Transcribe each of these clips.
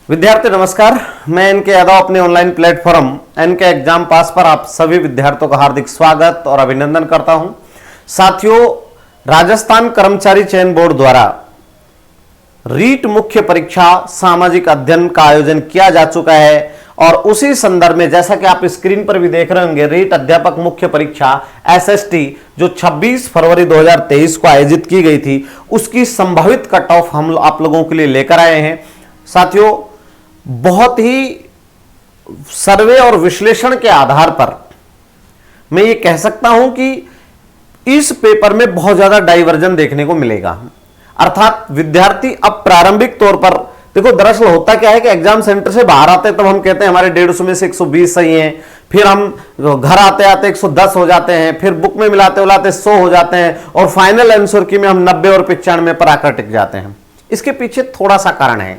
विद्यार्थी नमस्कार, मैं एनके यादव अपने online platform NK exam pass पर आप सभी विद्यार्थियों का हार्दिक स्वागत और अभिनंदन करता हूं। साथियों, राजस्थान कर्मचारी चयन बोर्ड द्वारा रीट मुख्य परीक्षा सामाजिक अध्ययन का आयोजन किया जा चुका है और उसी संदर्भ में जैसा कि आप स्क्रीन पर भी देख रहे होंगे, रीट अध्यापक मुख्य परीक्षा एसएसटी जो 26 फरवरी 2023 को आयोजित की गई थी, उसकी संभावित कट ऑफ हम आप लोगों के लिए लेकर आए हैं। साथियों, बहुत ही सर्वे और विश्लेषण के आधार पर मैं ये कह सकता हूं कि इस पेपर में बहुत ज्यादा डाइवर्जन देखने को मिलेगा। अर्थात विद्यार्थी अब प्रारंभिक तौर पर देखो, दरअसल होता क्या है कि एग्जाम सेंटर से बाहर आते हैं तब हम कहते हैं हमारे 150 में से 120 सही हैं, फिर हम घर आते आते 110 हो जाते हैं, फिर बुक में मिलाते मिलाते 100 हो जाते हैं और फाइनल आंसर की में हम 90 और 95 पर आकर टिक जाते हैं। इसके पीछे थोड़ा सा कारण है।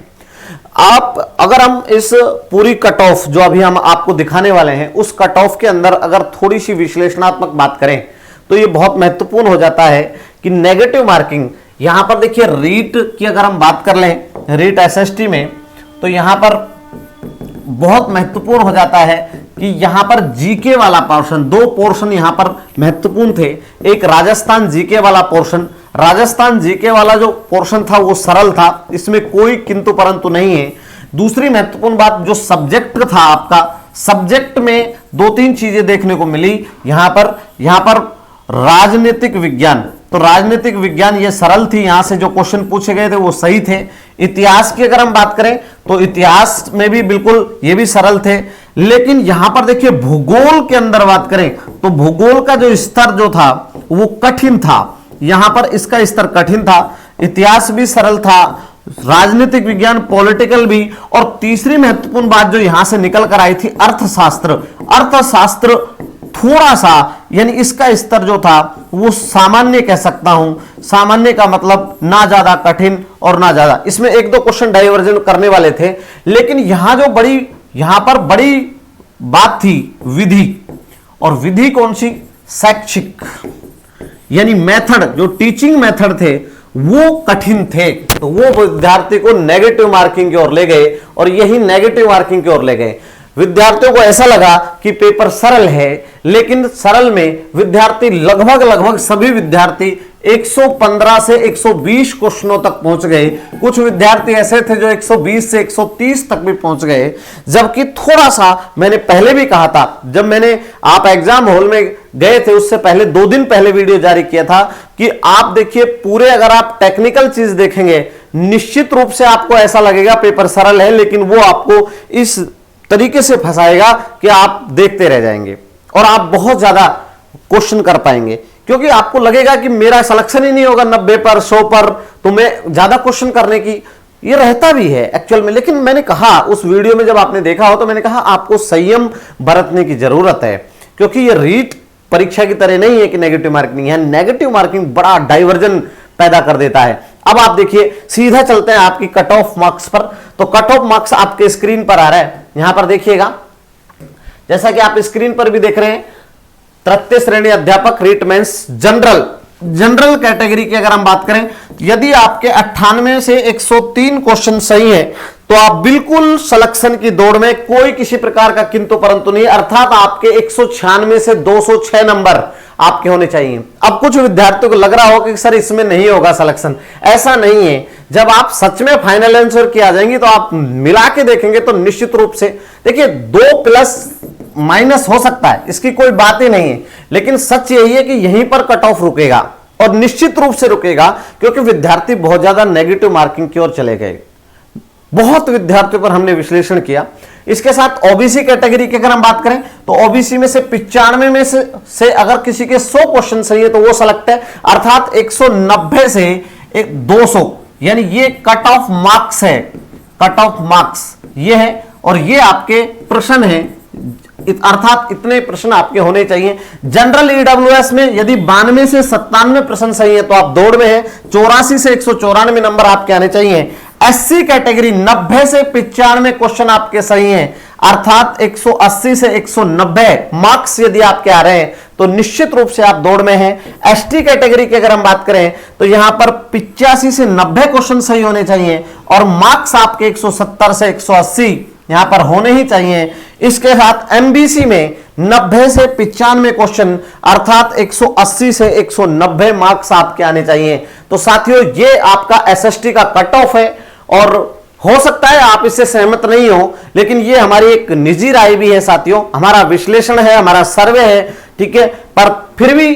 अगर हम इस पूरी कट ऑफ जो अभी हम आपको दिखाने वाले हैं, उस कट ऑफ के अंदर अगर थोड़ी सी विश्लेषणात्मक बात करें तो यह बहुत महत्वपूर्ण हो जाता है कि नेगेटिव मार्किंग यहां पर देखिए, रीट की अगर हम बात कर लें, रीट एसएसटी में, तो यहां पर बहुत महत्वपूर्ण हो जाता है कि यहां पर जीके वाला पोर्शन, दो पोर्शन यहां पर महत्वपूर्ण थे। एक राजस्थान जीके वाला पोर्शन, राजस्थान जीके वाला जो पोर्शन था वो सरल था, इसमें कोई किंतु परंतु नहीं है। दूसरी महत्वपूर्ण बात, जो सब्जेक्ट था आपका, सब्जेक्ट में दो तीन चीजें देखने को मिली। यहां पर राजनीतिक विज्ञान, तो राजनीतिक विज्ञान ये सरल थी, यहां से जो क्वेश्चन पूछे गए थे वो सही थे। इतिहास की अगर हम बात करें तो इतिहास में भी बिल्कुल ये भी सरल थे। लेकिन यहां पर देखिए, भूगोल के अंदर बात करें तो भूगोल का जो स्तर जो था वो कठिन था, यहां पर इसका स्तर कठिन था। इतिहास भी सरल था, राजनीतिक विज्ञान पॉलिटिकल भी, और तीसरी महत्वपूर्ण बात जो यहां से निकल कर आई थी, अर्थशास्त्र। अर्थशास्त्र थोड़ा सा, यानी इसका स्तर जो था वो सामान्य कह सकता हूं। सामान्य का मतलब ना ज्यादा कठिन और ना ज्यादा, इसमें एक दो क्वेश्चन डाइवर्जन करने वाले थे। लेकिन यहां पर बड़ी बात थी विधि, और विधि कौन सी? शैक्षिक, यानी मेथड, जो टीचिंग मेथड थे वो कठिन थे, तो वो विद्यार्थी को नेगेटिव मार्किंग की ओर ले गए, और यही नेगेटिव मार्किंग की ओर ले गए। विद्यार्थियों को ऐसा लगा कि पेपर सरल है, लेकिन सरल में विद्यार्थी लगभग सभी विद्यार्थी 115 से 120 क्वेश्चनों तक पहुंच गए। कुछ विद्यार्थी ऐसे थे जो 120 से 130 तक भी पहुंच गए। जबकि थोड़ा सा मैंने पहले भी कहा था, जब मैंने आप एग्जाम हॉल में गए थे उससे पहले 2 दिन पहले वीडियो जारी किया था कि आप देखिए, पूरे अगर आप टेक्निकल चीज देखेंगे निश्चित रूप से आपको ऐसा लगेगा पेपर सरल है, लेकिन वो आपको इस तरीके से फंसाएगा कि आप देखते रह जाएंगे और आप बहुत ज्यादा क्वेश्चन कर पाएंगे, क्योंकि आपको लगेगा कि मेरा सिलेक्शन ही नहीं होगा 90 पर 100 पर, तो मैं ज्यादा क्वेश्चन करने की, ये रहता भी है एक्चुअल में। लेकिन मैंने कहा उस वीडियो में, जब आपने देखा हो, तो मैंने कहा आपको संयम बरतने की जरूरत है, क्योंकि ये रीट परीक्षा की तरह नहीं है कि नेगेटिव मार्किंग है। नेगेटिव मार्किंग बड़ा डाइवर्जन पैदा कर देता है। अब आप देखिए, सीधा चलते हैं आपकी कट ऑफ मार्क्स पर। तो कट ऑफ मार्क्स आपके स्क्रीन पर आ रहा है, यहां पर देखिएगा, जैसा कि आप स्क्रीन पर भी देख रहे हैं। तृतीय श्रेणी अध्यापक रीट मेंस जनरल कैटेगरी की अगर हम बात करें, यदि आपके 98 से 103 क्वेश्चन सही है तो आप बिल्कुल सिलेक्शन की दौड़ में, कोई किसी प्रकार का किंतु परंतु नहीं, अर्थात आपके 196 से 206 नंबर आपके होने चाहिए। अब कुछ विद्यार्थियों को लग रहा हो कि सर इसमें नहीं होगा सिलेक्शन, ऐसा नहीं है। जब आप सच में फाइनल आंसर की आ जाएंगी तो आप मिला के देखेंगे तो निश्चित रूप से देखिए 2 प्लस माइनस हो सकता है, इसकी कोई बात ही नहीं है। लेकिन सच यही है कि यहीं पर कट ऑफ रुकेगा, और निश्चित रूप से रुकेगा, क्योंकि विद्यार्थी बहुत ज्यादा नेगेटिव मार्किंग की ओर चले गए। बहुत विद्यार्थियों पर हमने विश्लेषण किया। इसके साथ ओबीसी कैटेगरी की अगर हम बात करें तो ओबीसी में से 95 में से अगर किसी के 100 क्वेश्चन सही है तो वो सेलेक्ट है, अर्थात 190 से 200, यानी ये कट ऑफ मार्क्स है। कट ऑफ मार्क्स ये है, और ये आपके प्रश्न है, अर्थात इतने प्रश्न आपके होने चाहिए। जनरल ईडब्ल्यूएस में यदि 92 से 97 प्रश्न सही है तो आप दौड़ में हैं। 84 से 194 नंबर आपके आने चाहिए। SC कैटेगरी 90 से 95 क्वेश्चन आपके सही हैं, अर्थात 180 से 190 मार्क्स यदि आपके आ रहे हैं तो निश्चित रूप से आप दौड़ में हैं। ST कैटेगरी की अगर हम बात करें तो यहां पर 85 से 90 क्वेश्चन सही होने चाहिए और मार्क्स आपके 170 से 180 यहां पर होने ही चाहिए। इसके साथ MBC में 90 से 95 क्वेश्चन अर्थात 180 से 190 मार्क्स आपके आने चाहिए। तो साथियों ये आपका SST का कट ऑफ है और हो सकता है आप इससे सहमत नहीं हो, लेकिन ये हमारी एक निजी राय भी है साथियों, हमारा विश्लेषण है, हमारा सर्वे है, ठीक है। पर फिर भी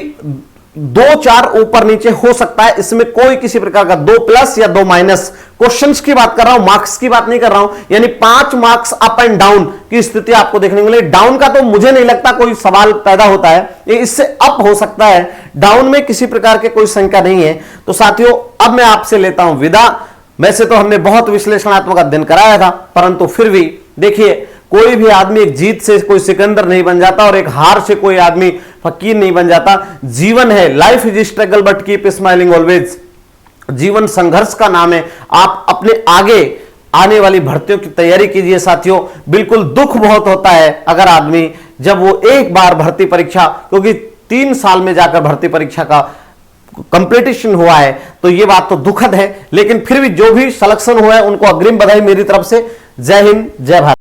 2-4 ऊपर नीचे हो सकता है, इसमें कोई किसी प्रकार का 2 प्लस या 2 माइनस क्वेश्चंस की बात कर रहा हूं, मार्क्स की बात नहीं कर रहा हूं। यानी 5 मार्क्स अप एंड डाउन की स्थिति आपको देखने को मिले। डाउन का तो मुझे नहीं लगता कोई सवाल पैदा होता है, ये इससे अप हो सकता है, डाउन में किसी प्रकार के कोई शंका नहीं है। तो साथियों अब मैं आपसे लेता हूं विदा। वैसे तो हमने बहुत विश्लेषणात्मक अध्ययन कराया था, परंतु फिर भी देखिए कोई भी आदमी एक जीत से कोई सिकंदर नहीं बन जाता और एक हार से कोई आदमी फकीर नहीं बन जाता। जीवन है, life is struggle but keep smiling always. जीवन संघर्ष का नाम है। आप अपने आगे आने वाली भर्तियों की तैयारी कीजिए साथियों। बिल्कुल दुख बहुत होता है अगर आदमी जब वो एक बार भर्ती परीक्षा, क्योंकि 3 साल में जाकर भर्ती परीक्षा का कंपटीशन हुआ है, तो ये बात तो दुखद है, लेकिन फिर भी जो भी सिलेक्शन हुआ है उनको अग्रिम बधाई मेरी तरफ से। जय हिंद, जय भारत।